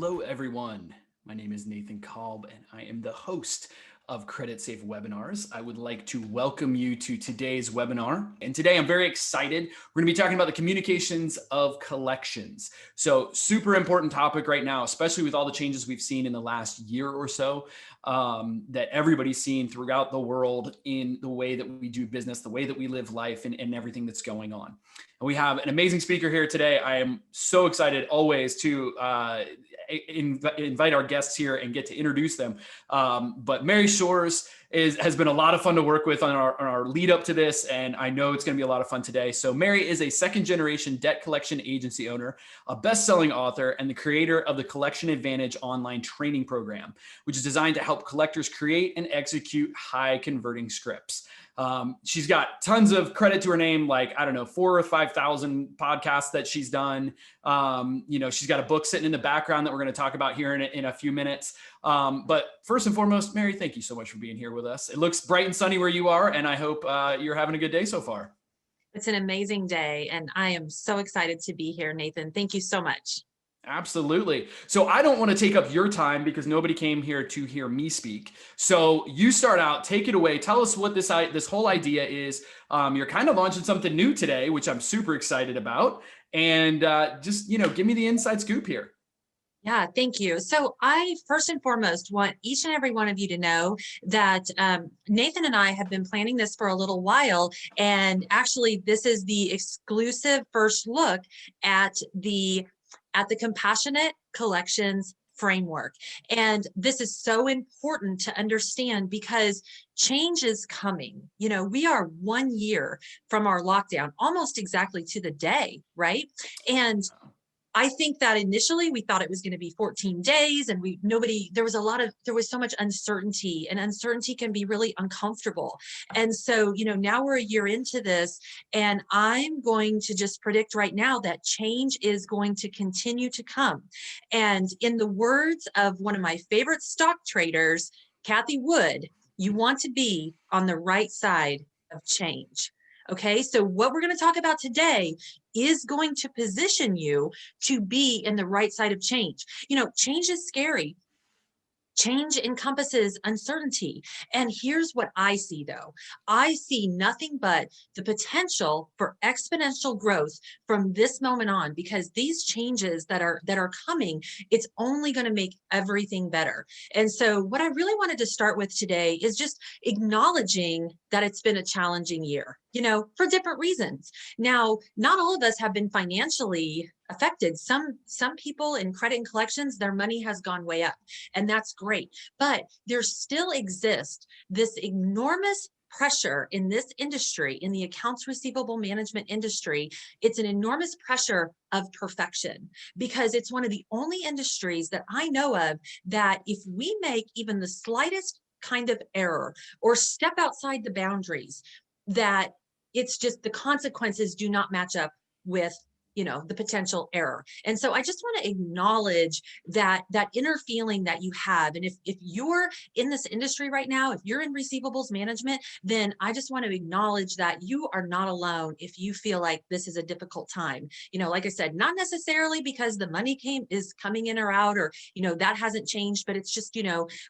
Hello, everyone. My name is Nathan Kolb, and I am the host of Credit Safe Webinars. I would like to welcome you to today's webinar. And today I'm very excited. We're going to be talking about the communications of collections. So super important topic right now, especially with all the changes we've seen in the last year or so, that everybody's seen throughout the world in the way that we do business, the way that we live life, and everything that's going on. And we have an amazing speaker here today. I am so excited always to invite our guests here and get to introduce them. But Mary Shores has been a lot of fun to work with on our lead up to this, and I know it's going to be a lot of fun today. So Mary is a second generation debt collection agency owner, a best-selling author, and the creator of the Collection Advantage online training program, which is designed to help collectors create and execute high converting scripts. She's got tons of credit to her name, like, I don't know, 4,000 or 5,000 podcasts that she's done. She's got a book sitting in the background that we're going to talk about here in a few minutes. But first and foremost, Mary, thank you so much for being here with us. It looks bright and sunny where you are, and I hope you're having a good day so far. It's an amazing day, and I am so excited to be here, Nathan. Thank you so much. Absolutely. So I don't want to take up your time because nobody came here to hear me speak. So you start out, take it away. Tell us what this whole idea is. You're kind of launching something new today, which I'm super excited about. And just, give me the inside scoop here. Yeah, thank you. So I first and foremost want each and every one of you to know that Nathan and I have been planning this for a little while. And actually, this is the exclusive first look at the compassionate collections framework. And this is so important to understand because change is coming. We are 1 year from our lockdown, almost exactly to the day, right? And I think that initially we thought it was going to be 14 days and there was so much uncertainty, and uncertainty can be really uncomfortable. And so, now we're a year into this, and I'm going to just predict right now that change is going to continue to come. And in the words of one of my favorite stock traders, Kathy Wood, you want to be on the right side of change. Okay, so what we're going to talk about today is going to position you to be in the right side of change. Change is scary. Change encompasses uncertainty. And here's what I see, though. I see nothing but the potential for exponential growth from this moment on, because these changes that are coming, it's only going to make everything better. And so what I really wanted to start with today is just acknowledging that it's been a challenging year, for different reasons. Now, not all of us have been financially affected. Some people in credit and collections, their money has gone way up, and that's great. But there still exists this enormous pressure in this industry, in the accounts receivable management industry. It's an enormous pressure of perfection, because it's one of the only industries that I know of that if we make even the slightest kind of error or step outside the boundaries, that it's just the consequences do not match up with the potential error. And so I just want to acknowledge that inner feeling that you have. And if you're in this industry right now, if you're in receivables management, then I just want to acknowledge that you are not alone if you feel like this is a difficult time. Like I said, not necessarily because the money is coming in or out, or, that hasn't changed, but it's just,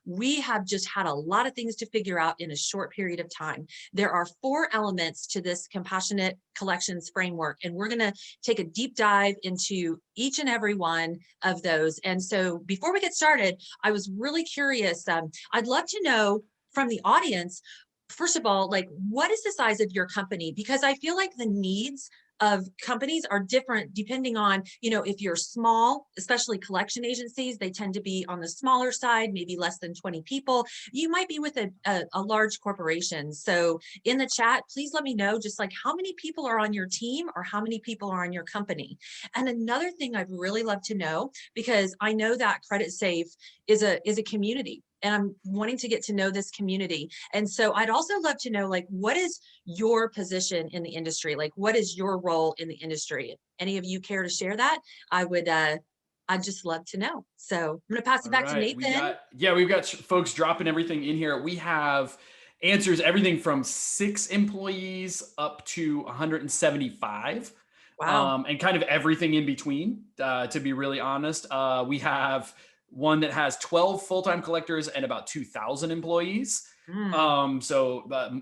we have just had a lot of things to figure out in a short period of time. There are 4 elements to this compassionate collections framework, and we're going to take a deep dive into each and every one of those. And so before we get started, I was really curious. I'd love to know from the audience, first of all, what is the size of your company? Because I feel like the needs of companies are different depending on, if you're small, especially collection agencies, they tend to be on the smaller side, maybe less than 20 people. You might be with a large corporation. So in the chat, please let me know just how many people are on your team or how many people are on your company. And another thing I'd really love to know, because I know that Credit Safe is a community, and I'm wanting to get to know this community. And so I'd also love to know, what is your position in the industry? What is your role in the industry? If any of you care to share that, I'd just love to know. So I'm going to pass it back to Nathan. We've got folks dropping everything in here. We have answers everything from 6 employees up to 175. Wow. and kind of everything in between, to be really honest. We have one that has 12 full-time collectors and about 2,000 employees. Mm.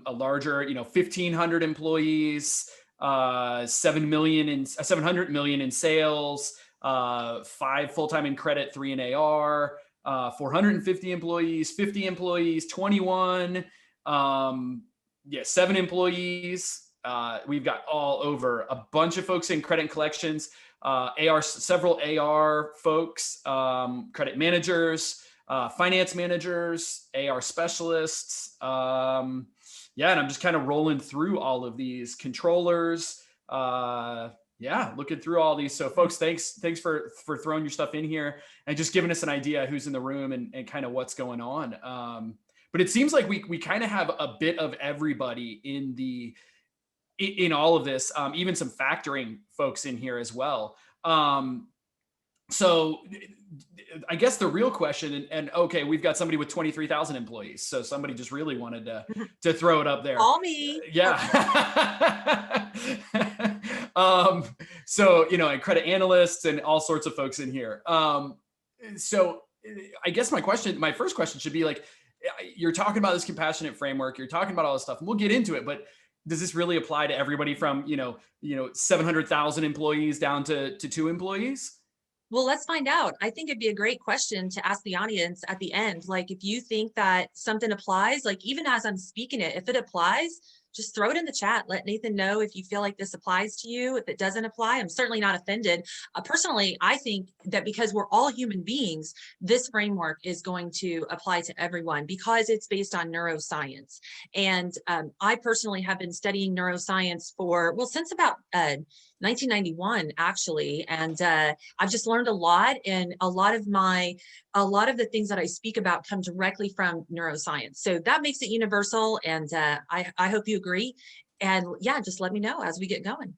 A larger, 1,500 employees, 700 million in sales, five full-time in credit, three in AR, 450 employees, 50 employees, 21, seven employees. We've got all over a bunch of folks in credit and collections, several AR folks, credit managers, finance managers, AR specialists. And I'm just kind of rolling through all of these controllers. Looking through all these. So, folks, thanks for throwing your stuff in here and just giving us an idea who's in the room and kind of what's going on. But it seems like we kind of have a bit of everybody in all of this, even some factoring folks in here as well. So I guess the real question, and okay, we've got somebody with 23,000 employees. So somebody just really wanted to throw it up there. Call me. Yeah. And credit analysts and all sorts of folks in here. So I guess my first question should be like, you're talking about this compassionate framework, you're talking about all this stuff, and we'll get into it, but does this really apply to everybody from, 700,000 employees down to 2 employees? Well, let's find out. I think it'd be a great question to ask the audience at the end. Like, if you think that something applies, like even as I'm speaking it, if it applies, just throw it in the chat. Let Nathan know if you feel like this applies to you. If it doesn't apply, I'm certainly not offended. Personally, I think that because we're all human beings, this framework is going to apply to everyone because it's based on neuroscience. And I personally have been studying neuroscience since about 1991, actually. And I've just learned a lot. And a lot of the things that I speak about come directly from neuroscience. So that makes it universal. And I hope you agree. And yeah, just let me know as we get going.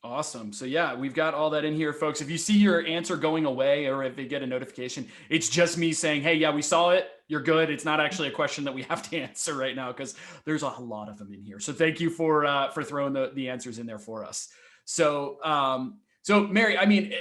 Awesome. So yeah, we've got all that in here, folks. If you see your answer going away or if you get a notification, it's just me saying, hey, yeah, we saw it. You're good. It's not actually a question that we have to answer right now because there's a lot of them in here. So thank you for throwing the answers in there for us. So Mary, I mean,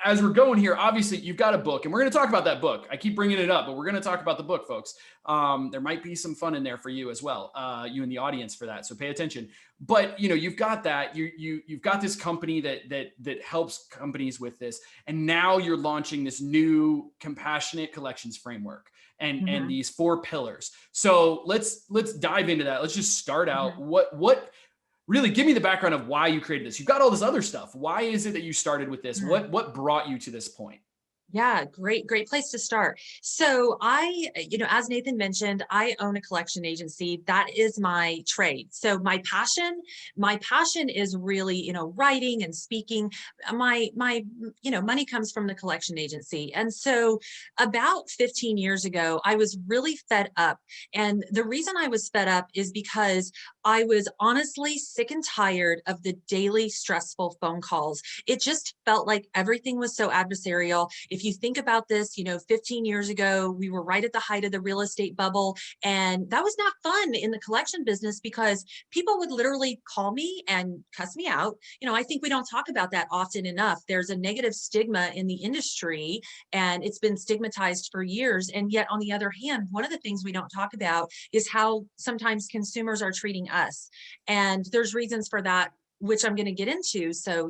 as we're going here, obviously you've got a book and we're going to talk about that book. I keep bringing it up, but we're going to talk about the book, folks. There might be some fun in there for you as well, you in the audience for that. So pay attention. But you've got that. You've got this company that helps companies with this, and now you're launching this new compassionate collections framework and these 4 pillars. So let's dive into that. Let's just start out. What really give me the background of why you created this. You've got all this other stuff. Why is it that you started with this? What brought you to this point? Yeah, great place to start. So as Nathan mentioned, I own a collection agency. That is my trade. So my passion is really, writing and speaking. My money comes from the collection agency. And so about 15 years ago, I was really fed up. And the reason I was fed up is because I was honestly sick and tired of the daily stressful phone calls. It just felt like everything was so adversarial. If you think about this, 15 years ago, we were right at the height of the real estate bubble. And that was not fun in the collection business because people would literally call me and cuss me out. I think we don't talk about that often enough. There's a negative stigma in the industry and it's been stigmatized for years. And yet, on the other hand, one of the things we don't talk about is how sometimes consumers are treating us. And there's reasons for that, which I'm going to get into. So,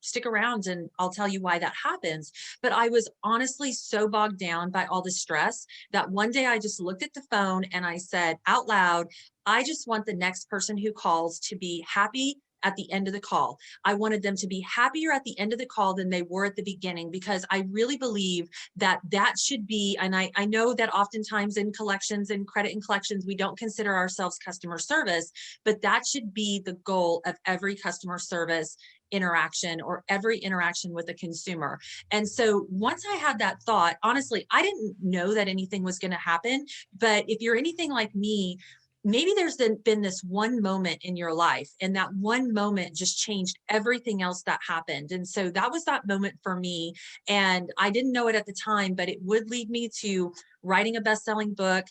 stick around and I'll tell you why that happens. But I was honestly so bogged down by all the stress that one day I just looked at the phone and I said out loud, I just want the next person who calls to be happy at the end of the call. I wanted them to be happier at the end of the call than they were at the beginning, because I really believe that should be, and I know that oftentimes in collections and credit and collections, we don't consider ourselves customer service, but that should be the goal of every customer service interaction or every interaction with a consumer. And so once I had that thought, honestly, I didn't know that anything was going to happen. But if you're anything like me, maybe there's been this one moment in your life, and that one moment just changed everything else that happened. And so that was that moment for me. And I didn't know it at the time, but it would lead me to writing a best-selling book,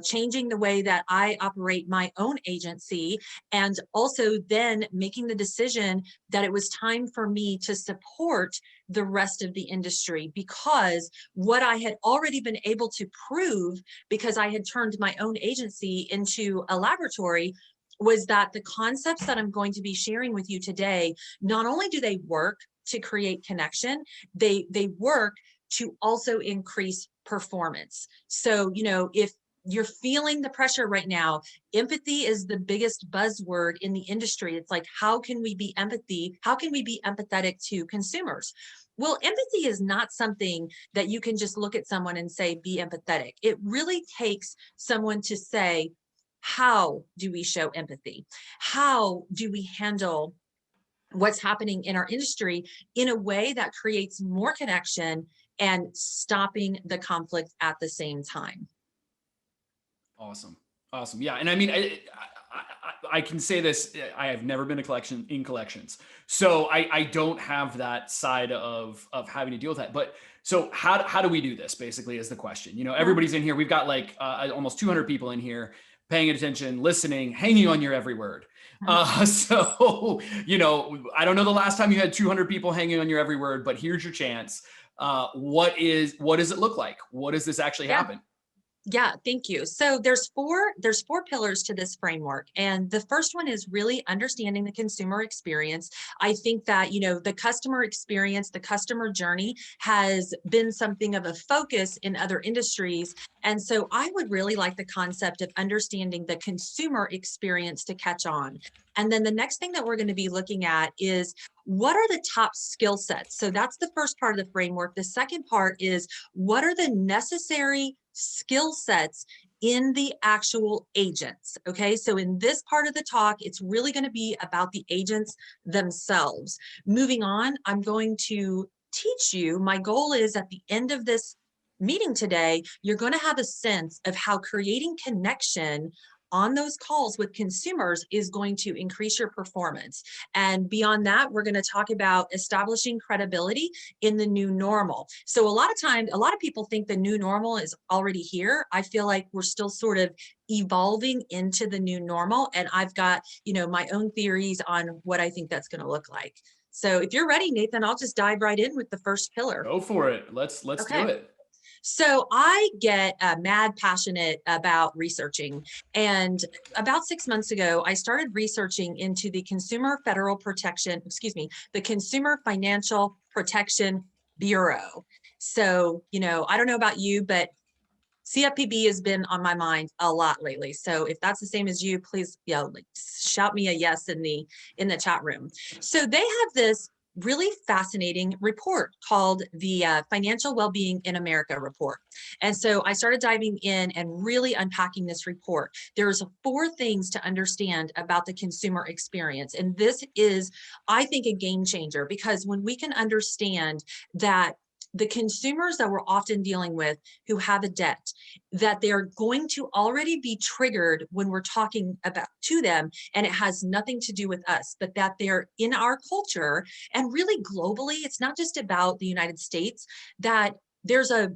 changing the way that I operate my own agency, and also then making the decision that it was time for me to support the rest of the industry, because what I had already been able to prove, because I had turned my own agency into a laboratory, was that the concepts that I'm going to be sharing with you today, not only do they work to create connection, they work to also increase performance. So, if you're feeling the pressure right now, empathy is the biggest buzzword in the industry. It's like, how can we be empathy? How can we be empathetic to consumers? Well, empathy is not something that you can just look at someone and say, be empathetic. It really takes someone to say, how do we show empathy? How do we handle what's happening in our industry in a way that creates more connection and stopping the conflict at the same time? Awesome. Awesome. Yeah. And I mean, I can say this, I have never been in collections. So I don't have that side of having to deal with that. But so how do we do this basically is the question. Everybody's in here. We've got like almost 200 people in here paying attention, listening, hanging on your every word. So, I don't know the last time you had 200 people hanging on your every word, but here's your chance. What does it look like? What does this actually Yeah. happen? Yeah, thank you. So there's four pillars to this framework. And the first one is really understanding the consumer experience. I think that, the customer experience, the customer journey has been something of a focus in other industries. And so I would really like the concept of understanding the consumer experience to catch on. And then the next thing that we're going to be looking at is, what are the top skill sets? So that's the first part of the framework. The second part is, what are the necessary skill sets in the actual agents? Okay, so in this part of the talk, it's really going to be about the agents themselves. Moving on, I'm going to teach you, my goal is at the end of this meeting today, you're going to have a sense of how creating connection on those calls with consumers is going to increase your performance. And beyond that, we're going to talk about establishing credibility in the new normal. So a lot of people think the new normal is already here. I feel like we're still sort of evolving into the new normal. And I've got, my own theories on what I think that's going to look like. So if you're ready, Nathan, I'll just dive right in with the first pillar. Go for it. Let's do Okay. it. So I get mad passionate about researching. And about 6 months ago, I started researching into the the Consumer Financial Protection Bureau. So, I don't know about you, but CFPB has been on my mind a lot lately. So if that's the same as you, please, shout me a yes in the chat room. So they have this really fascinating report called the Financial Wellbeing in America report. And so I started diving in and really unpacking this report. There's 4 things to understand about the consumer experience. And this is, I think, a game changer, because when we can understand that the consumers that we're often dealing with who have a debt, that they're going to already be triggered when we're talking about to them, and it has nothing to do with us, but that they're in our culture and really globally. It's not just about the United States, that there's a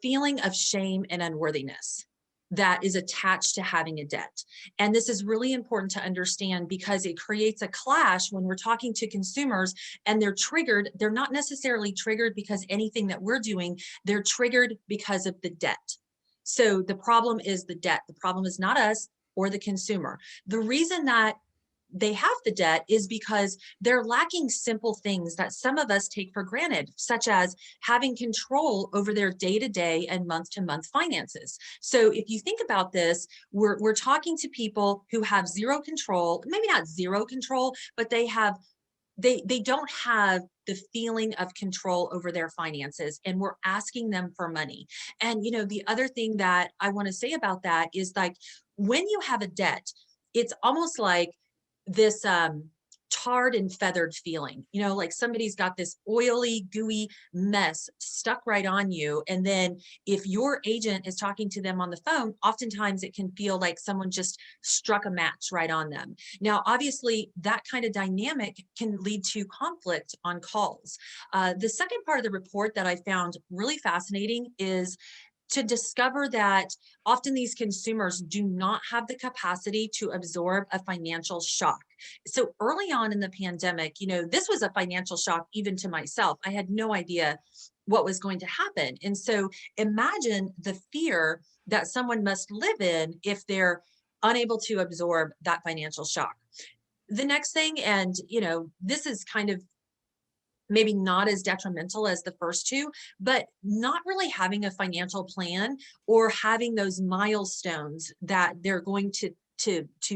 feeling of shame and unworthiness that is attached to having a debt. And this is really important to understand, because it creates a clash when we're talking to consumers and they're triggered. They're not necessarily triggered because anything that we're doing, they're triggered because of the debt. So the problem is the debt. The problem is not us or the consumer. The reason that they have the debt is because they're lacking simple things that some of us take for granted, such as having control over their day-to-day and month-to-month finances. So if you think about this, we're talking to people who have zero control, maybe not zero control, but they don't have the feeling of control over their finances, and we're asking them for money. And the other thing that I want to say about that is, like, when you have a debt, it's almost like this tarred and feathered feeling, like somebody's got this oily, gooey mess stuck right on you. And then if your agent is talking to them on the phone, oftentimes it can feel like someone just struck a match right on them. Now, obviously, that kind of dynamic can lead to conflict on calls. The second part of the report that I found really fascinating is to discover that often these consumers do not have the capacity to absorb a financial shock. So early on in the pandemic, this was a financial shock even to myself. I had no idea what was going to happen. And so imagine the fear that someone must live in if they're unable to absorb that financial shock. The next thing, and this is kind of maybe not as detrimental as the first two, but not really having a financial plan or having those milestones that they're going to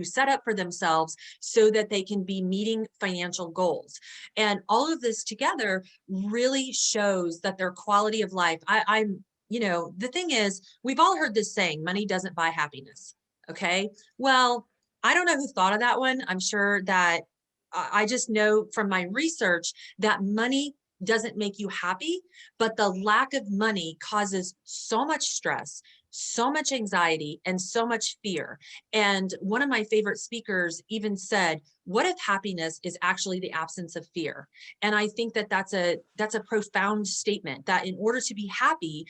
set up for themselves so that they can be meeting financial goals. And all of this together really shows that their quality of life, the thing is, we've all heard this saying, money doesn't buy happiness. Okay. Well, I don't know who thought of that one. I'm sure that I just know from my research that money doesn't make you happy, but the lack of money causes so much stress, so much anxiety, and so much fear. And one of my favorite speakers even said, what if happiness is actually the absence of fear? And I think that that's a profound statement, that in order to be happy,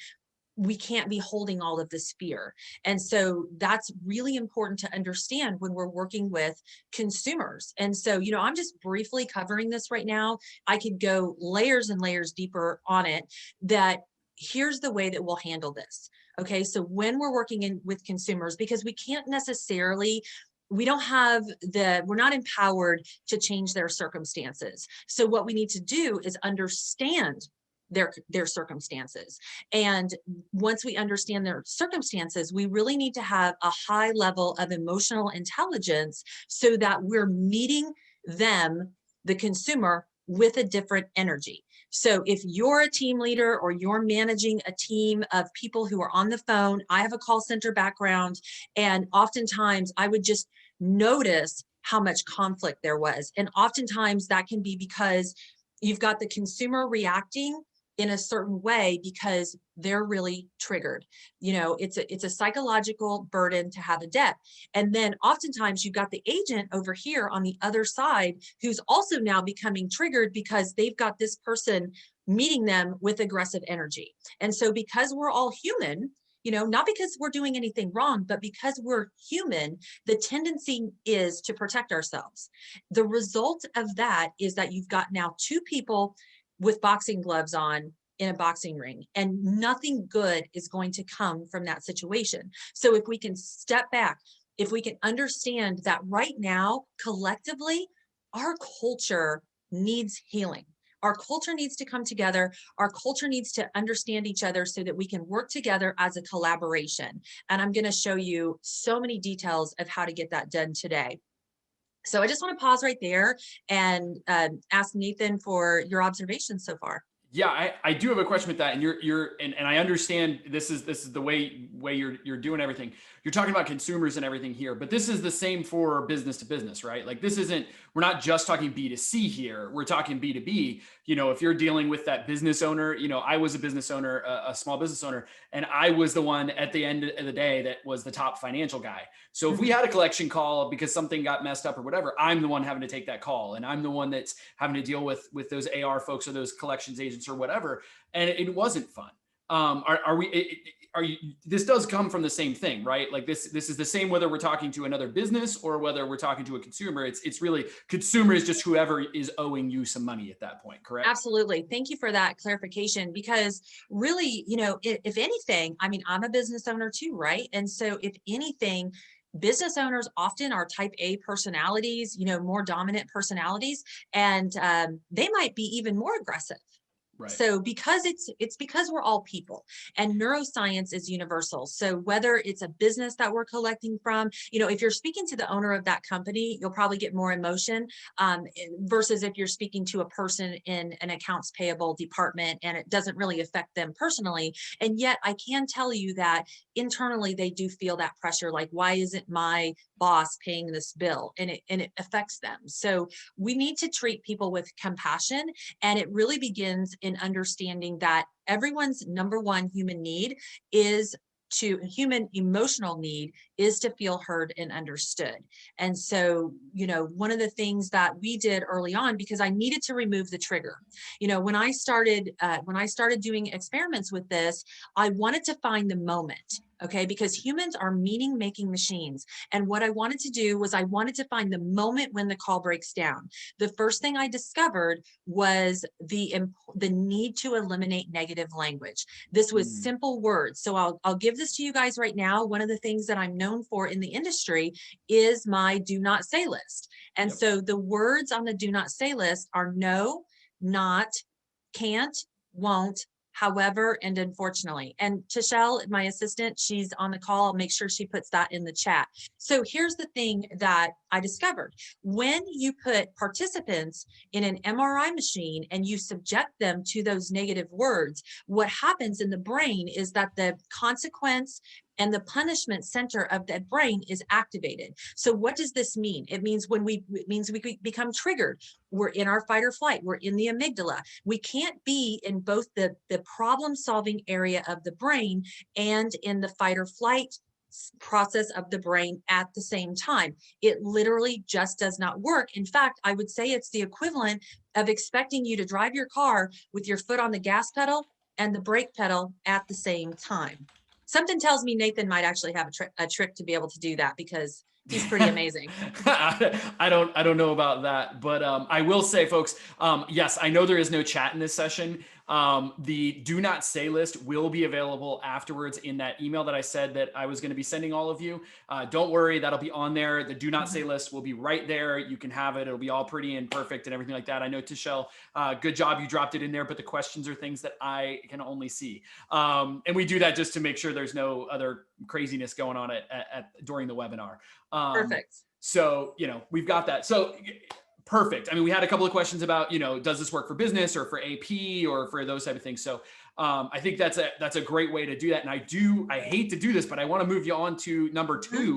we can't be holding all of this fear. And so that's really important to understand when we're working with consumers. And so, I'm just briefly covering this right now. I could go layers and layers deeper on it. That here's the way that we'll handle this. Okay. So when we're working in with consumers, because we can't necessarily, we're not empowered to change their circumstances. So what we need to do is understand their circumstances. And once we understand their circumstances, we really need to have a high level of emotional intelligence so that we're meeting them, the consumer, with a different energy. So if you're a team leader or you're managing a team of people who are on the phone, I have a call center background, and oftentimes I would just notice how much conflict there was. And oftentimes that can be because you've got the consumer reacting in a certain way because they're really triggered. It's a psychological burden to have a debt. And then oftentimes you've got the agent over here on the other side who's also now becoming triggered because they've got this person meeting them with aggressive energy. And so because we're all human, not because we're doing anything wrong, but because we're human, the tendency is to protect ourselves. The result of that is that you've got now two people with boxing gloves on in a boxing ring, and nothing good is going to come from that situation. So if we can step back, if we can understand that right now, collectively, our culture needs healing. Our culture needs to come together. Our culture needs to understand each other so that we can work together as a collaboration. And I'm going to show you so many details of how to get that done today. So I just want to pause right there and ask Nathan for your observations so far. Yeah, I do have a question with that, and and I understand this is the way you're doing everything. You're talking about consumers and everything here, but this is the same for business to business, right? Like we're not just talking B2C here. We're talking B2B. If you're dealing with that business owner, I was a business owner, a small business owner, and I was the one at the end of the day that was the top financial guy. So if we had a collection call because something got messed up or whatever, I'm the one having to take that call, and I'm the one that's having to deal with those AR folks or those collections agents or whatever. And it wasn't fun. Are you, this does come from the same thing, right? Like this is the same, whether we're talking to another business or whether we're talking to a consumer. It's really, consumer is just whoever is owing you some money at that point, correct? Absolutely. Thank you for that clarification, because really, if anything, I mean, I'm a business owner too, right? And so if anything, business owners often are type A personalities, more dominant personalities, and they might be even more aggressive. Right. So because it's because we're all people, and neuroscience is universal. So whether it's a business that we're collecting from, if you're speaking to the owner of that company, you'll probably get more emotion versus if you're speaking to a person in an accounts payable department and it doesn't really affect them personally. And yet I can tell you that internally they do feel that pressure, like, why isn't my boss paying this bill? And it affects them. So we need to treat people with compassion, and it really begins in understanding that everyone's number one human need is human emotional need is to feel heard and understood. And so, one of the things that we did early on, because I needed to remove the trigger, when I started doing experiments with this, I wanted to find the moment. Okay, because humans are meaning making machines. And what I wanted to do was I wanted to find the moment when the call breaks down. The first thing I discovered was the need to eliminate negative language. This was simple words. So I'll give this to you guys right now. One of the things that I'm known for in the industry is my do not say list. And so the words on the do not say list are no, not, can't, won't, however, and unfortunately. And Tishelle, my assistant, she's on the call. I'll make sure she puts that in the chat. So here's the thing that I discovered. When you put participants in an MRI machine and you subject them to those negative words, what happens in the brain is that the consequence and the punishment center of the brain is activated. So what does this mean? It means we become triggered. We're in our fight or flight. We're in the amygdala. We can't be in both the problem solving area of the brain and in the fight or flight process of the brain at the same time. It literally just does not work. In fact, I would say it's the equivalent of expecting you to drive your car with your foot on the gas pedal and the brake pedal at the same time. Something tells me Nathan might actually have a trick to be able to do that, because he's pretty amazing. I don't know about that, but I will say, folks, yes, I know there is no chat in this session. The do not say list will be available afterwards in that email that I said that I was going to be sending all of you. Don't worry, that'll be on there. The do not say list will be right there. You can have it. It'll be all pretty and perfect and everything like that. I know, Tishelle, good job. You dropped it in there, but the questions are things that I can only see. And we do that just to make sure there's no other craziness going on during the webinar. Perfect. So, we've got that. So perfect. I mean, we had a couple of questions about, does this work for business or for AP or for those type of things? So I think that's a great way to do that. And I hate to do this, but I want to move you on to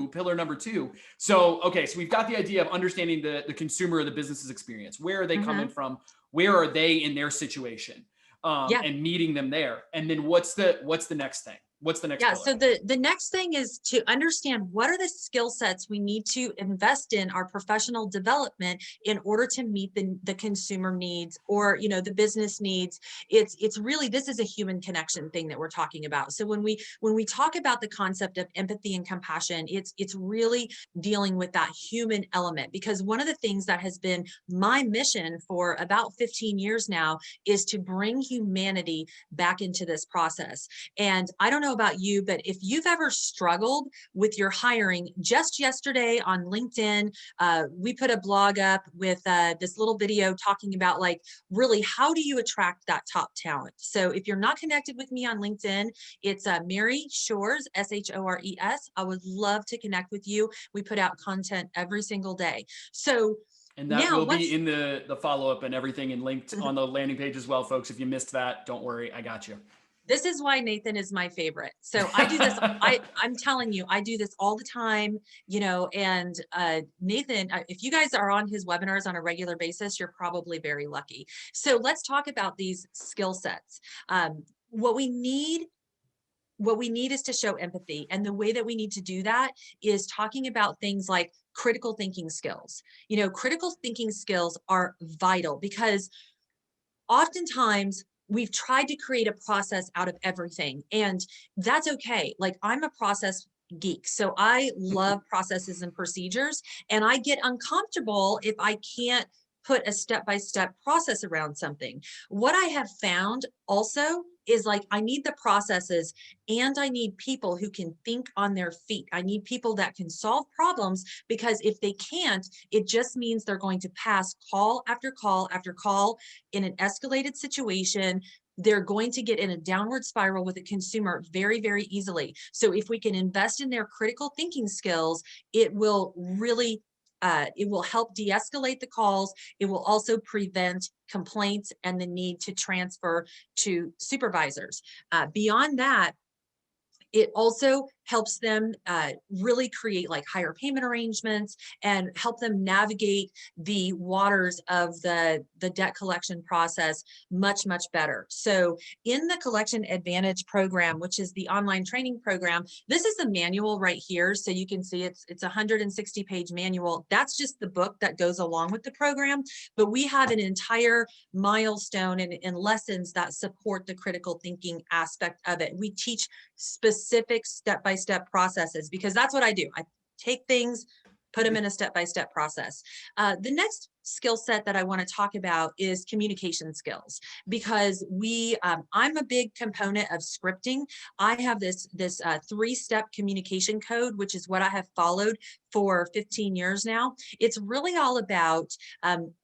pillar number two. So, okay. So we've got the idea of understanding the consumer or the business's experience. Where are they coming from? Where are they in their situation? And meeting them there. And then what's the next thing? What's the next pillar? So the next thing is to understand what are the skill sets we need to invest in our professional development in order to meet the consumer needs, or the business needs. It's really, this is a human connection thing that we're talking about. So when we talk about the concept of empathy and compassion, it's really dealing with that human element, because one of the things that has been my mission for about 15 years now is to bring humanity back into this process. And I don't know about you, but if you've ever struggled with your hiring, just yesterday on LinkedIn, we put a blog up with this little video talking about, like, really, how do you attract that top talent? So if you're not connected with me on LinkedIn, it's Mary Shores, Shores. I would love to connect with you. We put out content every single day. So and that will be in the follow-up and everything, and linked on the landing page as well, folks. If you missed that, don't worry, I got you. This is why Nathan is my favorite. So I do this, I'm telling you, I do this all the time, and Nathan, if you guys are on his webinars on a regular basis, you're probably very lucky. So let's talk about these skill sets. What we need is to show empathy. And the way that we need to do that is talking about things like critical thinking skills. Critical thinking skills are vital, because oftentimes we've tried to create a process out of everything, and that's okay. Like, I'm a process geek, so I love processes and procedures, and I get uncomfortable if I can't put a step-by-step process around something. What I have found also is, like, I need the processes, and I need people who can think on their feet. I need people that can solve problems, because if they can't, it just means they're going to pass call after call after call in an escalated situation. They're going to get in a downward spiral with a consumer very, very easily. So if we can invest in their critical thinking skills, it will really it will help de-escalate the calls. It will also prevent complaints and the need to transfer to supervisors. Beyond that, it also helps them really create like higher payment arrangements and help them navigate the waters of the debt collection process much, much better. So in the Collection Advantage program, which is the online training program, this is the manual right here. So you can see it's a 160-page manual. That's just the book that goes along with the program. But we have an entire milestone and lessons that support the critical thinking aspect of it. We teach specific step-by-step processes because that's what I do. I take things, put them in a step-by-step process. The next skill set that I want to talk about is communication skills, because I'm a big component of scripting. I have this 3-step communication code, which is what I have followed for 15 years now. It's really all about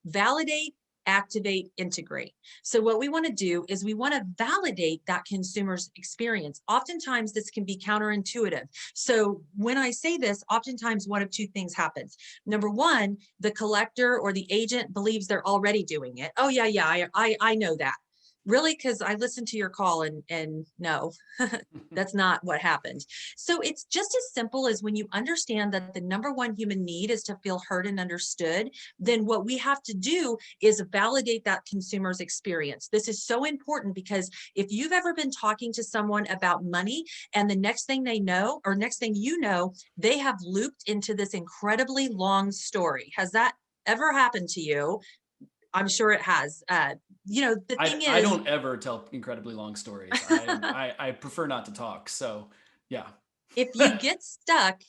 validate, activate, integrate. So what we want to do is we want to validate that consumer's experience. Oftentimes this can be counterintuitive. So when I say this, oftentimes one of two things happens. Number one, the collector or the agent believes they're already doing it. Oh yeah, I know that. Really? Because I listened to your call and no, that's not what happened. So it's just as simple as when you understand that the number one human need is to feel heard and understood, then what we have to do is validate that consumer's experience. This is so important because if you've ever been talking to someone about money and the next thing they know, or next thing you know, they have looped into this incredibly long story. Has that ever happened to you? I'm sure it has. The thing I is, don't ever tell incredibly long stories. I prefer not to talk. So yeah. if you get stuck,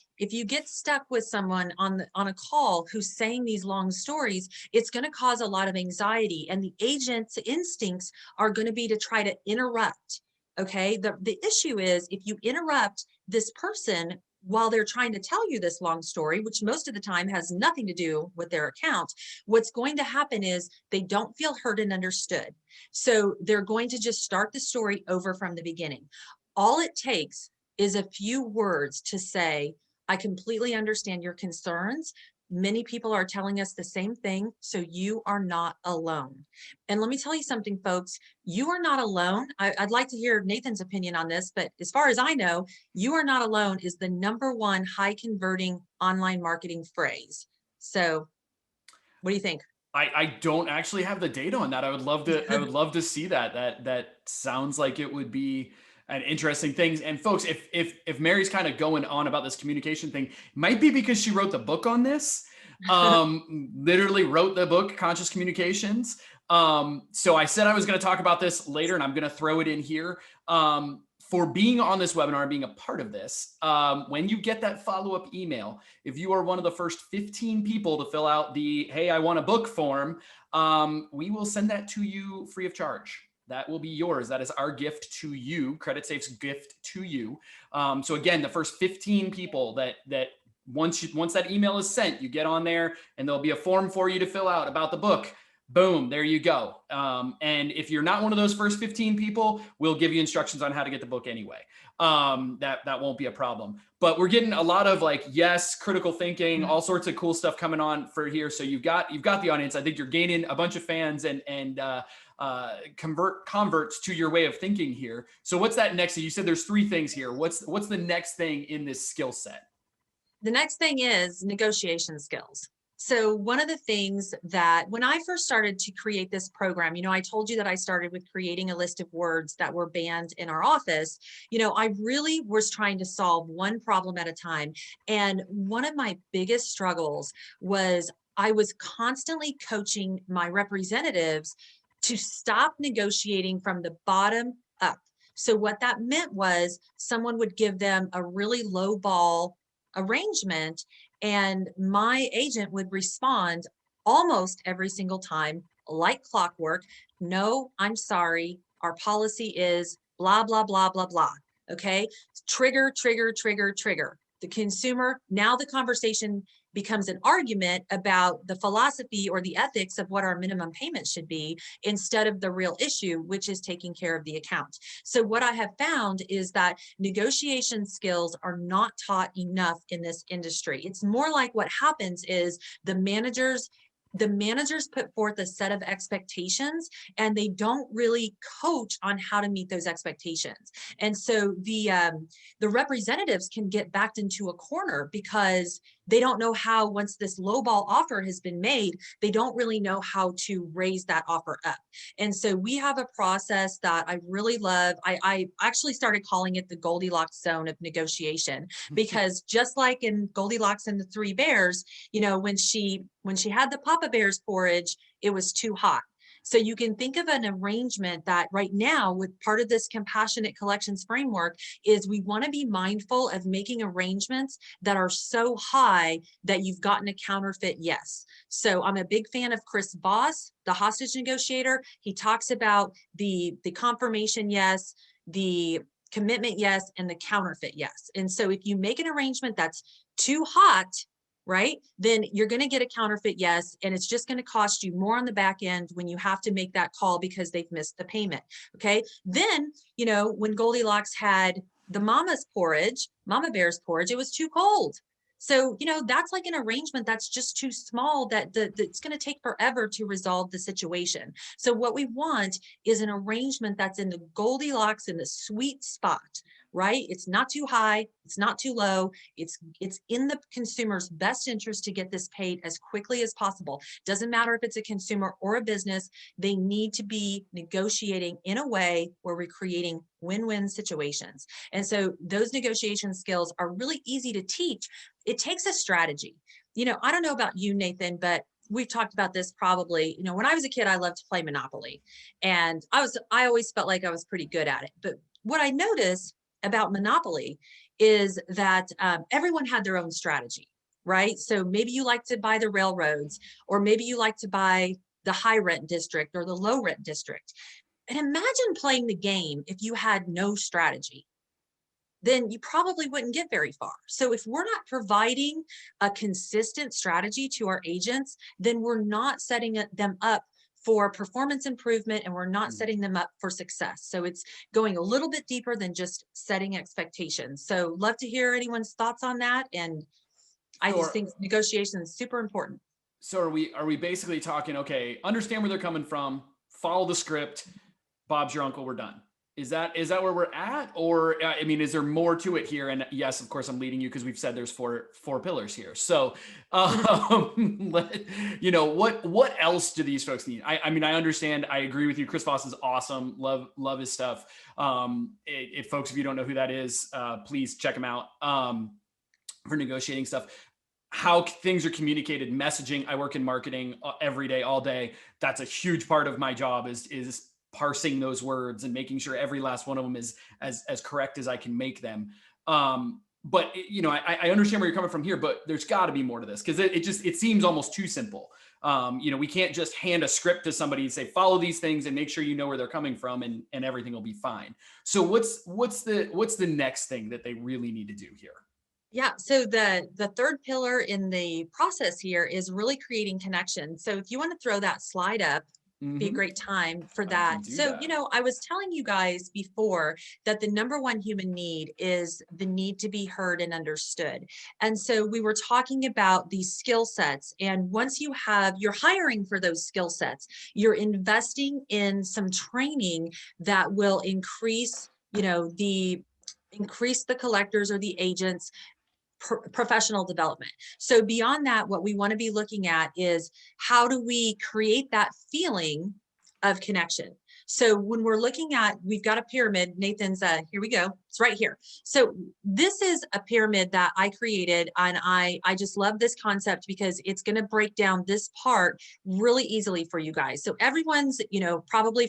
with someone on a call who's saying these long stories, it's going to cause a lot of anxiety, and the agent's instincts are going to be to try to interrupt. Okay. The issue is if you interrupt this person while they're trying to tell you this long story, which most of the time has nothing to do with their account, what's going to happen is they don't feel heard and understood. So they're going to just start the story over from the beginning. All it takes is a few words to say, I completely understand your concerns. Many people are telling us the same thing, so you are not alone. And let me tell you something, folks, you are not alone. I'd like to hear Nathan's opinion on this, but as far as I know, you are not alone is the number one high converting online marketing phrase. So what do you think? I don't actually have the data on that. I would love to see that. That sounds like it would be an interesting thing. And folks, if Mary's kind of going on about this communication thing, it might be because she wrote the book on this. Literally wrote the book, Conscious Communications. So I said I was going to talk about this later, and I'm going to throw it in here. For being on this webinar and being a part of this, when you get that follow-up email, if you are one of the first 15 people to fill out the, hey, I want a book form, we will send that to you free of charge. That will be yours. That is our gift to you, Credit Safe's gift to you. So again, the first 15 people that once that email is sent, you get on there and there'll be a form for you to fill out about the book. Boom, there you go. And if you're not one of those first 15 people, we'll give you instructions on how to get the book anyway. That won't be a problem. But we're getting a lot of like, yes, critical thinking, all sorts of cool stuff coming on for here. So you've got the audience. I think you're gaining a bunch of fans and converts to your way of thinking here. So what's that next? You said there's 3 things here. What's the next thing in this skill set? The next thing is negotiation skills. So one of the things that when I first started to create this program, I told you that I started with creating a list of words that were banned in our office. I really was trying to solve one problem at a time. And one of my biggest struggles was I was constantly coaching my representatives to stop negotiating from the bottom up. So what that meant was someone would give them a really low ball arrangement, and my agent would respond almost every single time like clockwork. No, I'm sorry. Our policy is blah, blah, blah, blah, blah. Okay. Trigger, trigger, trigger, trigger. The consumer, now the conversation becomes an argument about the philosophy or the ethics of what our minimum payment should be instead of the real issue, which is taking care of the account. So what I have found is that negotiation skills are not taught enough in this industry. It's more like what happens is the managers the managers put forth a set of expectations and they don't really coach on how to meet those expectations. And so the representatives can get backed into a corner because they don't know how, once this lowball offer has been made, they don't really know how to raise that offer up. And so we have a process that I really love. I actually started calling it the Goldilocks zone of negotiation, because just like in Goldilocks and the Three Bears, when she had the Papa Bear's porridge, it was too hot. So you can think of an arrangement that right now, with part of this compassionate collections framework, is we want to be mindful of making arrangements that are so high that you've gotten a counterfeit yes. So I'm a big fan of Chris Voss, the hostage negotiator. He talks about the confirmation yes, the commitment yes, and the counterfeit yes. And so if you make an arrangement that's too hot, right, then you're going to get a counterfeit yes, and it's just going to cost you more on the back end when you have to make that call because they've missed the payment. Okay. Then, when Goldilocks had the Mama Bear's porridge, it was too cold. So, that's like an arrangement that's just too small, that it's going to take forever to resolve the situation. So what we want is an arrangement that's in the Goldilocks, in the sweet spot, right? It's not too high, it's not too low. It's in the consumer's best interest to get this paid as quickly as possible. Doesn't matter if it's a consumer or a business, they need to be negotiating in a way where we're creating win-win situations. And so those negotiation skills are really easy to teach. It takes a strategy. I don't know about you, Nathan, but we've talked about this probably. When I was a kid, I loved to play Monopoly, and I always felt like I was pretty good at it. But what I noticed about Monopoly is that everyone had their own strategy, right? So maybe you like to buy the railroads, or maybe you like to buy the high rent district or the low rent district. And imagine playing the game if you had no strategy. Then you probably wouldn't get very far. So if we're not providing a consistent strategy to our agents, then we're not setting them up for performance improvement, and we're not setting them up for success. So it's going a little bit deeper than just setting expectations. So love to hear anyone's thoughts on that. And I just think negotiation is super important. So are we basically talking, okay, understand where they're coming from, follow the script, Bob's your uncle, we're done. Is that where we're at? Or, is there more to it here? And yes, of course, I'm leading you because we've said there's four pillars here. So, what else do these folks need? I understand. I agree with you. Chris Voss is awesome. Love his stuff. If folks, if you don't know who that is, please check him out for negotiating stuff. How things are communicated, messaging. I work in marketing every day, all day. That's a huge part of my job is parsing those words and making sure every last one of them is as correct as I can make them. But I understand where you're coming from here, but there's got to be more to this, because it seems almost too simple. We can't just hand a script to somebody and say, follow these things and make sure you know where they're coming from, and everything will be fine. So what's the next thing that they really need to do here? Yeah, so the third pillar in the process here is really creating connection. So if you want to throw that slide up, be a great time for that. So, I was telling you guys before that the number one human need is the need to be heard and understood. And so we were talking about these skill sets. And once you're hiring for those skill sets, you're investing in some training that will increase, increase the collectors or the agents' professional development. So beyond that, what we want to be looking at is, how do we create that feeling of connection? So when we're looking at, we've got a pyramid, Nathan's, here we go. It's right here. So this is a pyramid that I created, and I just love this concept because it's going to break down this part really easily for you guys. So everyone's, probably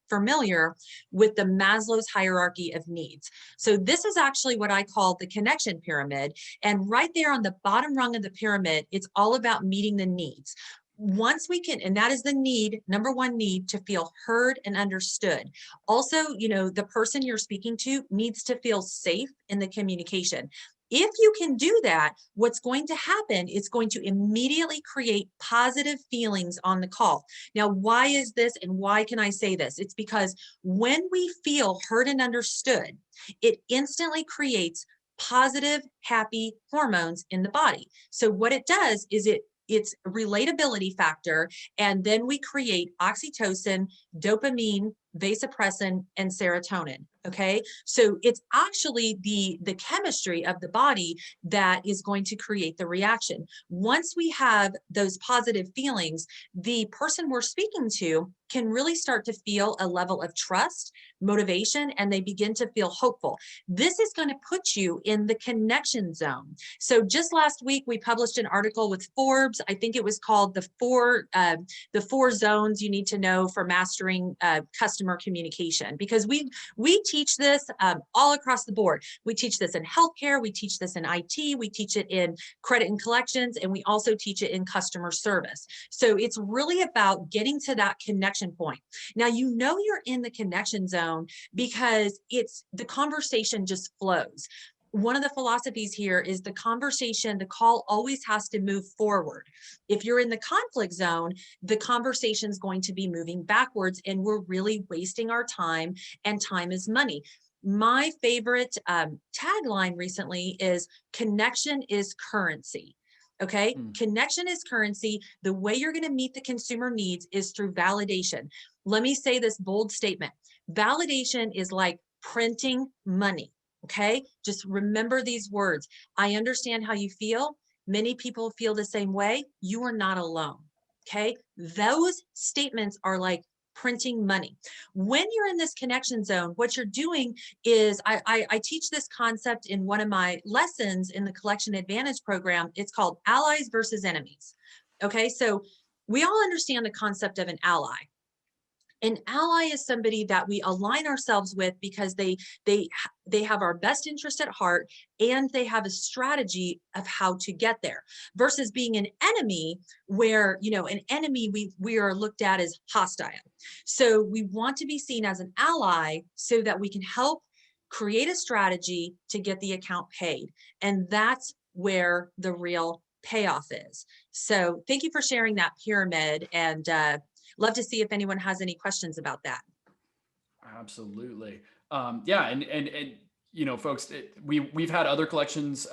familiar with the Maslow's hierarchy of needs. So this is actually what I call the connection pyramid. And right there on the bottom rung of the pyramid, it's all about meeting the needs. Once we can, and that is the need, number one need, to feel heard and understood. Also, the person you're speaking to needs to feel safe in the communication. If you can do that, what's going to happen is going to immediately create positive feelings on the call. Now, why is this, and why can I say this? It's because when we feel heard and understood, it instantly creates positive, happy hormones in the body. So what it does is it it's relatability factor. And then we create oxytocin, dopamine, vasopressin, and serotonin. Okay. So it's actually the chemistry of the body that is going to create the reaction. Once we have those positive feelings, the person we're speaking to can really start to feel a level of trust, motivation, and they begin to feel hopeful. This is going to put you in the connection zone. So just last week, we published an article with Forbes. I think it was called the four zones you need to know for mastering customer communication, because we teach this all across the board. We teach this in healthcare, we teach this in IT, we teach it in credit and collections, and we also teach it in customer service. So it's really about getting to that connection point. Now, you know you're in the connection zone because it's the conversation just flows. One of the philosophies here is the conversation, the call always has to move forward. If you're in the conflict zone, the conversation is going to be moving backwards, and we're really wasting our time, and time is money. My favorite tagline recently is connection is currency. Okay. Connection is currency. The way you're going to meet the consumer needs is through validation. Let me say this bold statement. Validation is like printing money. Okay. Just remember these words. I understand how you feel. Many people feel the same way. You are not alone. Okay. Those statements are like printing money. When you're in this connection zone, what you're doing is I teach this concept in one of my lessons in the Collection Advantage program. It's called allies versus enemies. Okay. So we all understand the concept of an ally. An ally is somebody that we align ourselves with because they have our best interest at heart, and they have a strategy of how to get there, versus being an enemy where, an enemy we are looked at as hostile. So we want to be seen as an ally so that we can help create a strategy to get the account paid. And that's where the real payoff is. So thank you for sharing that pyramid, and love to see if anyone has any questions about that. Absolutely. Yeah. And folks, we've had other collections,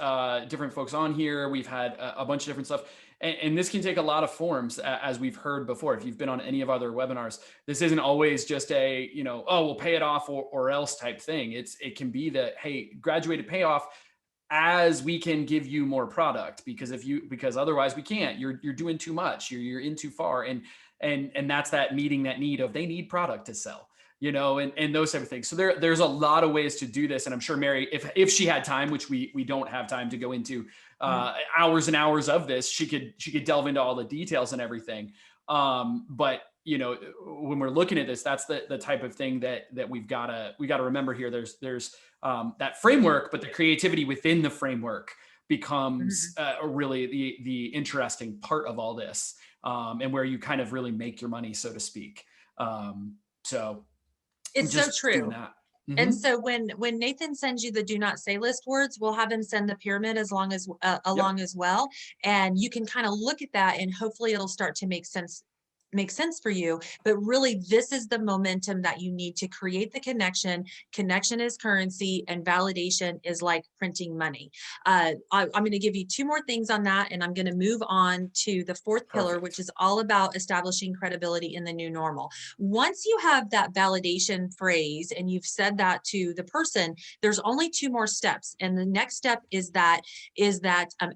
different folks on here. We've had a bunch of different stuff. And this can take a lot of forms, as we've heard before. If you've been on any of other webinars, this isn't always just a, oh, we'll pay it off or else type thing. It can be that, hey, graduated payoff, as we can give you more product, because otherwise we can't. You're doing too much. You're in too far. And that's that meeting that need of, they need product to sell, and those type of things. So there's a lot of ways to do this. And I'm sure Mary, if she had time, which we don't have time to go into hours and hours of this, she could delve into all the details and everything. But when we're looking at this, that's the type of thing that we gotta remember here. There's that framework, but the creativity within the framework becomes really the interesting part of all this. And where you kind of really make your money, so to speak. So it's so true. And so when Nathan sends you the do not say list words, we'll have him send the pyramid along as well. And you can kind of look at that, and hopefully it'll start to make sense for you. But really, this is the momentum that you need to create the connection. Connection is currency, and validation is like printing money. I'm going to give you two more things on that, and I'm going to move on to the fourth pillar, which is all about establishing credibility in the new normal. Once you have that validation phrase and you've said that to the person, there's only two more steps. And the next step is that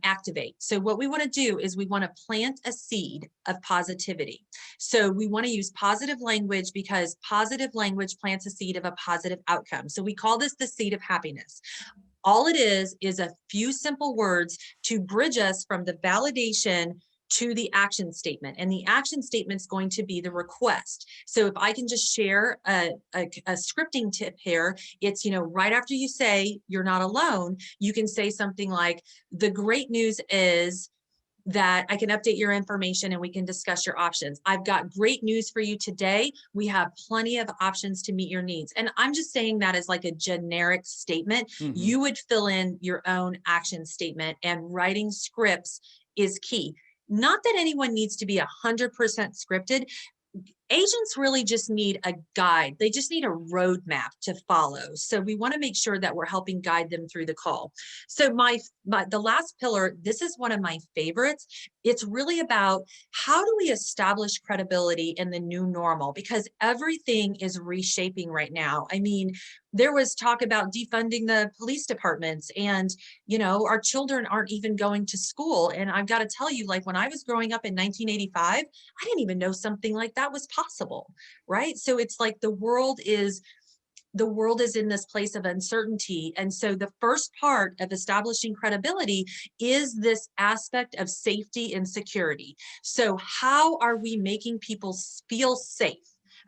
activate. So what we want to do is we want to plant a seed of positivity. So we want to use positive language, because positive language plants a seed of a positive outcome. So we call this the seed of happiness. All it is a few simple words to bridge us from the validation to the action statement. And the action statement is going to be the request. So if I can just share a scripting tip here, it's, right after you say you're not alone, you can say something like, the great news is that I can update your information and we can discuss your options. I've got great news for you today. We have plenty of options to meet your needs. And I'm just saying that as like a generic statement. You would fill in your own action statement, and writing scripts is key. Not that anyone needs to be 100% scripted. Agents really just need a guide. They just need a roadmap to follow. So we want to make sure that we're helping guide them through the call. So the last pillar, this is one of my favorites. It's really about how do we establish credibility in the new normal, because everything is reshaping right now. I mean, there was talk about defunding the police departments, and our children aren't even going to school. And I've got to tell you, like when I was growing up in 1985, I didn't even know something like that was possible, right? So it's like the world is in this place of uncertainty. And so the first part of establishing credibility is this aspect of safety and security. So how are we making people feel safe?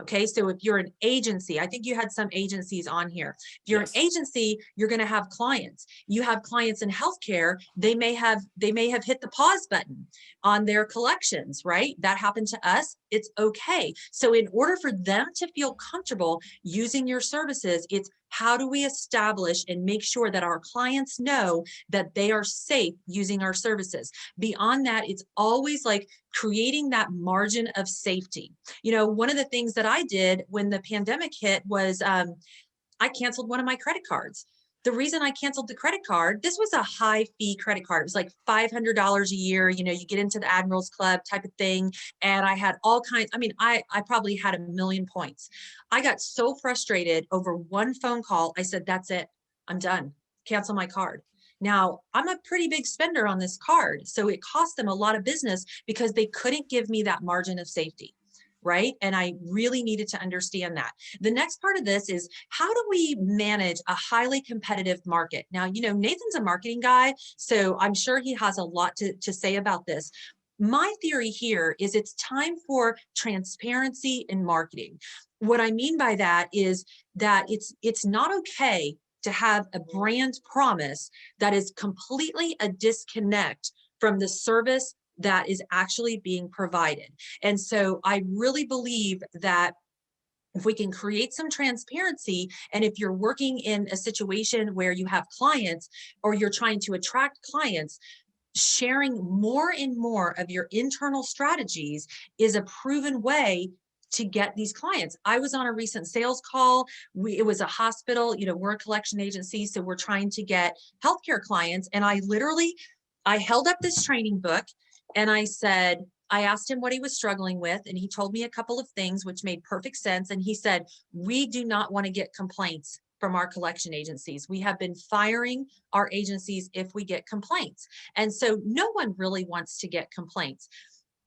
Okay, so if you're an agency, I think you had some agencies on here. If you're Yes. an agency, you're going to have clients. You have clients in healthcare. They may have hit the pause button on their collections, right? That happened to us. It's okay. So in order for them to feel comfortable using your services, it's how do we establish and make sure that our clients know that they are safe using our services? Beyond that, it's always like creating that margin of safety. One of the things that I did when the pandemic hit was I canceled one of my credit cards. The reason I canceled the credit card, this was a high fee credit card. It was like $500 a year. You get into the Admirals Club type of thing. And I had all kinds, I probably had 1,000,000 points. I got so frustrated over one phone call. I said, that's it. I'm done. Cancel my card. Now, I'm a pretty big spender on this card. So it cost them a lot of business because they couldn't give me that margin of safety. Right. And I really needed to understand that. The next part of this is how do we manage a highly competitive market? Now, Nathan's a marketing guy, so I'm sure he has a lot to say about this. My theory here is it's time for transparency in marketing. What I mean by that is that it's not okay to have a brand promise that is completely a disconnect from the service that is actually being provided. And so I really believe that if we can create some transparency, and if you're working in a situation where you have clients or you're trying to attract clients, sharing more and more of your internal strategies is a proven way to get these clients. I was on a recent sales call. It was a hospital, we're a collection agency, so we're trying to get healthcare clients. And I held up this training book and I asked him what he was struggling with, and he told me a couple of things which made perfect sense. And he said, we do not want to get complaints from our collection agencies. We have been firing our agencies if we get complaints. And so no one really wants to get complaints.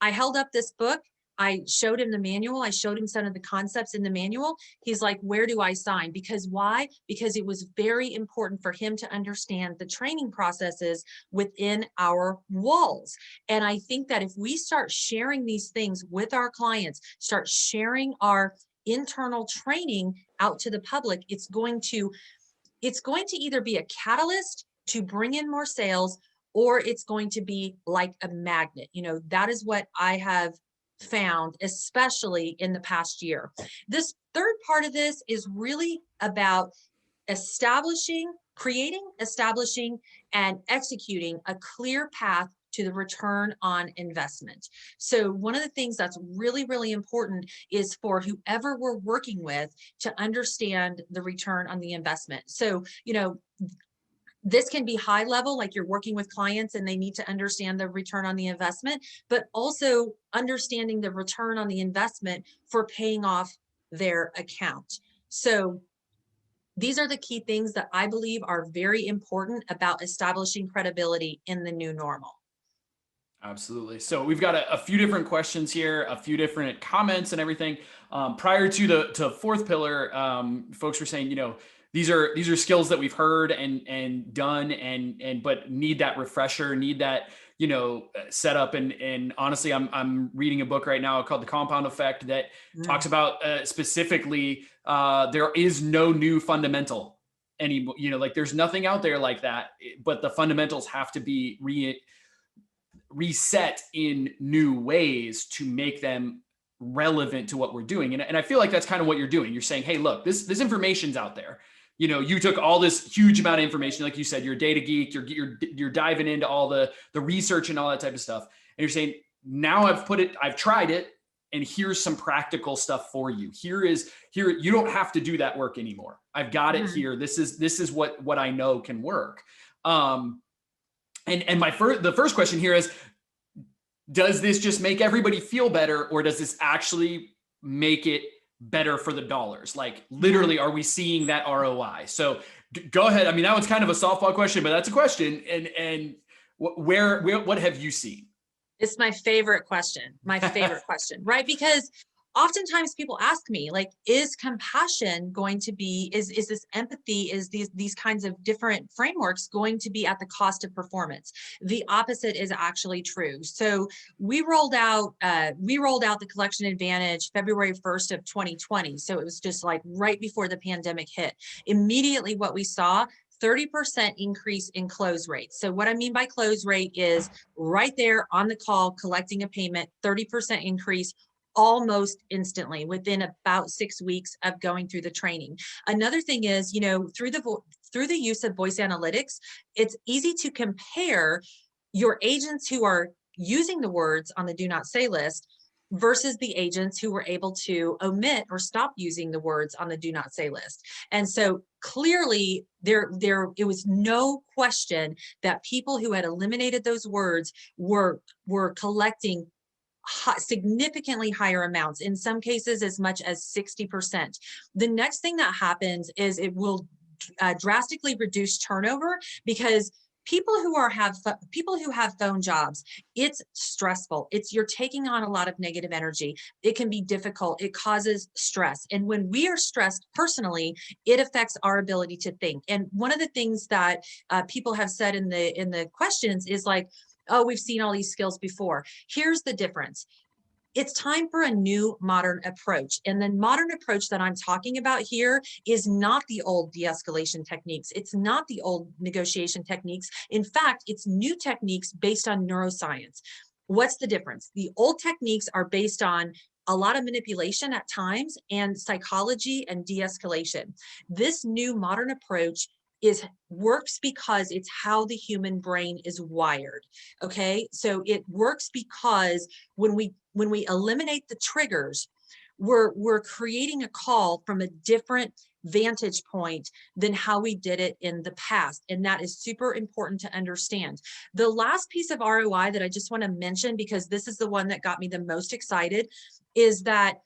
I held up this book. I showed him the manual. I showed him some of the concepts in the manual. He's like, where do I sign? Because why? Because it was very important for him to understand the training processes within our walls. And I think that if we start sharing these things with our clients, start sharing our internal training out to the public, it's going to either be a catalyst to bring in more sales, or it's going to be like a magnet. That is what I have found, especially in the past year. This third part of this is really about creating, establishing, and executing a clear path to the return on investment. So one of the things that's really, really important is for whoever we're working with to understand the return on the investment. So, this can be high level, like you're working with clients and they need to understand the return on the investment, but also understanding the return on the investment for paying off their account. So these are the key things that I believe are very important about establishing credibility in the new normal. Absolutely. So we've got a few different questions here, a few different comments and everything. Prior to the fourth pillar, folks were saying, these are skills that we've heard and done but need that refresher, need that setup. And honestly, I'm reading a book right now called The Compound Effect that talks about specifically there is no new fundamental anymore. Like there's nothing out there like that, but the fundamentals have to be reset in new ways to make them relevant to what we're doing. And I feel like that's kind of what you're doing. You're saying, hey, look, this information's out there. You took all this huge amount of information, like you said, you're a data geek, you're diving into all the research and all that type of stuff. And you're saying, now I've tried it and here's some practical stuff for you. Here, you don't have to do that work anymore. I've got it here. This is what I know can work. And the first question here is, does this just make everybody feel better, or does this actually make it better for the dollars? Like literally, are we seeing that ROI? So go ahead. I mean, that one's kind of a softball question, but that's a question. And what have you seen? It's my favorite question, right? Because oftentimes people ask me, like, is compassion going to be, is this empathy, is these kinds of different frameworks going to be at the cost of performance? The opposite is actually true. So we rolled out the Collection Advantage February 1st of 2020. So it was just like right before the pandemic hit. Immediately what we saw, 30% increase in close rate. So what I mean by close rate is right there on the call, collecting a payment, 30% increase almost instantly within about 6 weeks of going through the training. Another thing is, through the use of voice analytics, it's easy to compare your agents who are using the words on the do not say list versus the agents who were able to omit or stop using the words on the do not say list. And so clearly it was no question that people who had eliminated those words were collecting significantly higher amounts, in some cases as much as 60%. The next thing that happens is it will drastically reduce turnover, because people who have phone jobs, it's stressful. You're taking on a lot of negative energy. It can be difficult. It causes stress. And when we are stressed personally, it affects our ability to think. And one of the things that people have said in the questions is like, oh, we've seen all these skills before. Here's the difference. It's time for a new modern approach. And the modern approach that I'm talking about here is not the old de-escalation techniques. It's not the old negotiation techniques. In fact, it's new techniques based on neuroscience. What's the difference? The old techniques are based on a lot of manipulation at times and psychology and de-escalation. This new modern approach works because it's how the human brain is wired. Okay, so it works because when we eliminate the triggers, we're creating a call from a different vantage point than how we did it in the past. And that is super important to understand. The last piece of ROI that I just want to mention, because this is the one that got me the most excited, is that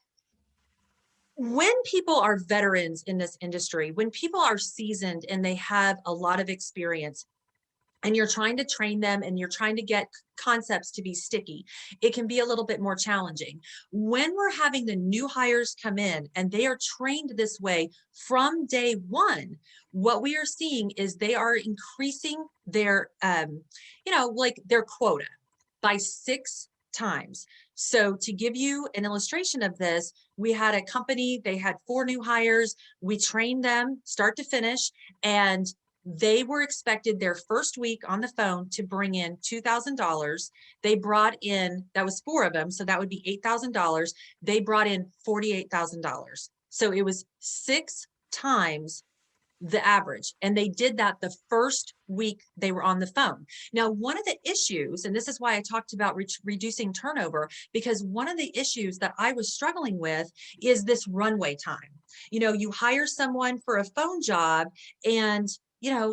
when people are veterans in this industry, when people are seasoned and they have a lot of experience, and you're trying to train them and you're trying to get concepts to be sticky, it can be a little bit more challenging. When we're having the new hires come in and they are trained this way from day one, what we are seeing is they are increasing their, their quota by 6 times. So to give you an illustration of this, we had a company, they had 4 new hires. We trained them start to finish, and they were expected their first week on the phone to bring in $2,000. They brought in, that was 4 of them, so that would be $8,000. They brought in $48,000. So it was 6 times the average. And they did that the first week they were on the phone. Now, one of the issues, and this is why I talked about reducing turnover, because one of the issues that I was struggling with is this runway time. You hire someone for a phone job, and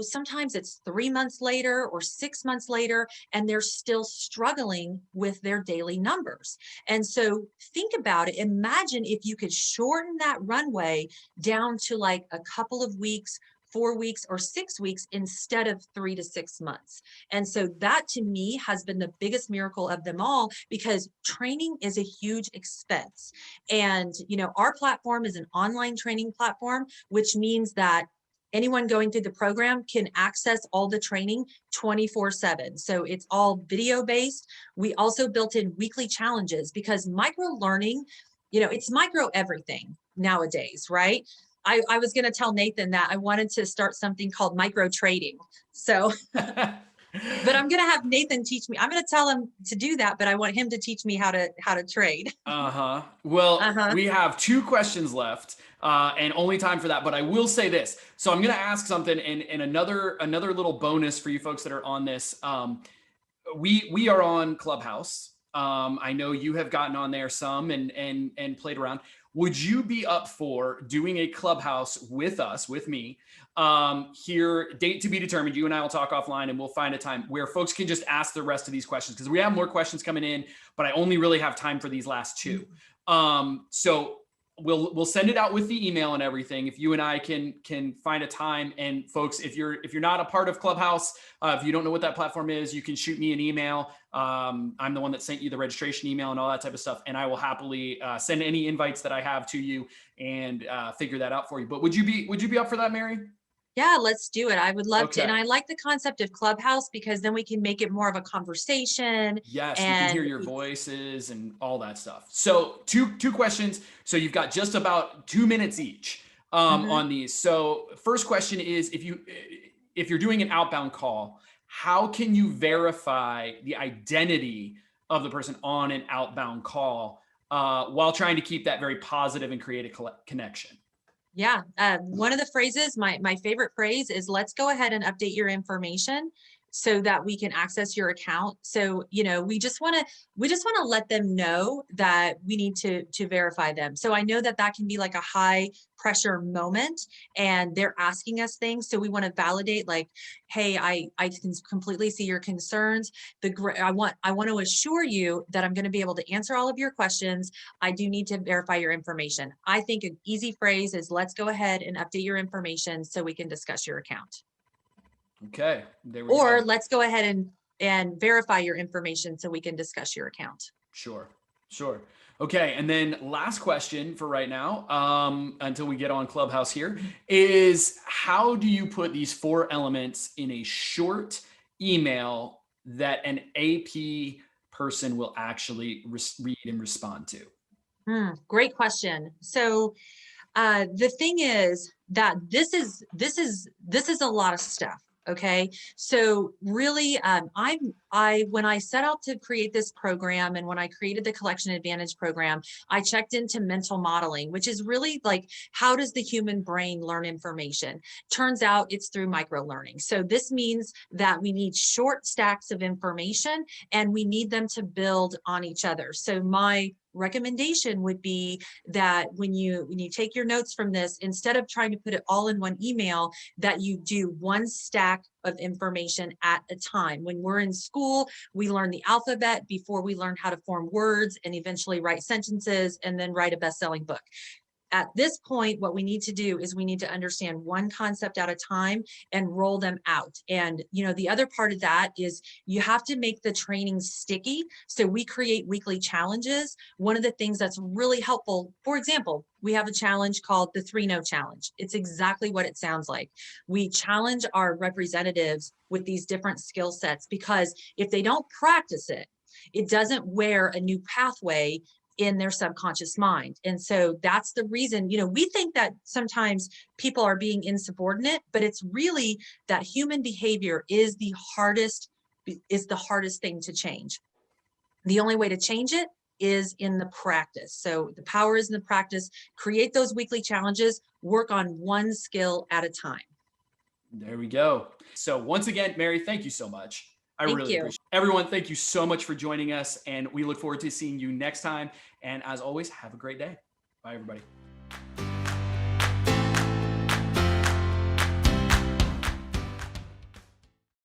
sometimes it's 3 months later or 6 months later, and they're still struggling with their daily numbers. And so think about it. Imagine if you could shorten that runway down to like a couple of weeks, 4 weeks or 6 weeks instead of 3 to 6 months. And so that to me has been the biggest miracle of them all, because training is a huge expense. And, our platform is an online training platform, which means that anyone going through the program can access all the training 24/7. So it's all video based. We also built in weekly challenges, because micro learning, it's micro everything nowadays, right? I was going to tell Nathan that I wanted to start something called micro trading. So, but I'm going to have Nathan teach me. I'm going to tell him to do that, but I want him to teach me how to trade. Well, we have 2 questions left, and only time for that. But I will say this. So I'm going to ask something, and another little bonus for you folks that are on this. We are on Clubhouse. I know you have gotten on there some and played around. Would you be up for doing a clubhouse with us, with me, here, date to be determined? You and I will talk offline and we'll find a time where folks can just ask the rest of these questions, because we have more questions coming in, but I only really have time for these last two. So we'll send it out with the email and everything. If you and I can find a time, and folks, if you're not a part of Clubhouse, if you don't know what that platform is, you can shoot me an email. I'm the one that sent you the registration email and all that type of stuff, and I will happily send any invites that I have to you and figure that out for you. But would you be up for that, Mary? Yeah, let's do it. I would love to. Okay. And I like the concept of Clubhouse because then we can make it more of a conversation. Yes, we can hear And your voices and all that stuff. So two questions. So you've got just about 2 minutes each on these. So first question is, if you're doing an outbound call, how can you verify the identity of the person on an outbound call while trying to keep that very positive and create a connection? yeah, one of the phrases, my favorite phrase is, let's go ahead and update your information so that we can access your account. So, we just want to let them know that we need to verify them. So I know that that can be like a high pressure moment and they're asking us things. So we want to validate, like, hey, I can completely see your concerns. I want to assure you that I'm going to be able to answer all of your questions. I do need to verify your information. I think an easy phrase is, let's go ahead and update your information so we can discuss your account. Okay, there we Or go. let's go ahead and verify your information so we can discuss your account. Sure. Okay, and then last question for right now, until we get on Clubhouse here, is how do you put these 4 elements in a short email that an AP person will actually read and respond to? Great question. So the thing is that this is a lot of stuff. Okay. So really, when I set out to create this program and when I created the Collection Advantage program, I checked into mental modeling, which is really like, how does the human brain learn information? Turns out it's through micro learning. So this means that we need short stacks of information and we need them to build on each other. So my recommendation would be that when you take your notes from this, instead of trying to put it all in one email, that you do one stack of information at a time. When we're in school, we learn the alphabet before we learn how to form words and eventually write sentences and then write a best-selling book. At this point, what we need to do is we need to understand one concept at a time and roll them out. And, the other part of that is you have to make the training sticky. So we create weekly challenges. One of the things that's really helpful, for example, we have a challenge called the 3-No Challenge. It's exactly what it sounds like. We challenge our representatives with these different skill sets, because if they don't practice it, it doesn't wear a new pathway in their subconscious mind. And so that's the reason, we think that sometimes people are being insubordinate, but it's really that human behavior is the hardest thing to change. The only way to change it is in the practice. So the power is in the practice. Create those weekly challenges, work on one skill at a time. There we go. So once again, Mary, thank you so much. I really appreciate it. Everyone, thank you so much for joining us, and we look forward to seeing you next time. And as always, have a great day. Bye, everybody.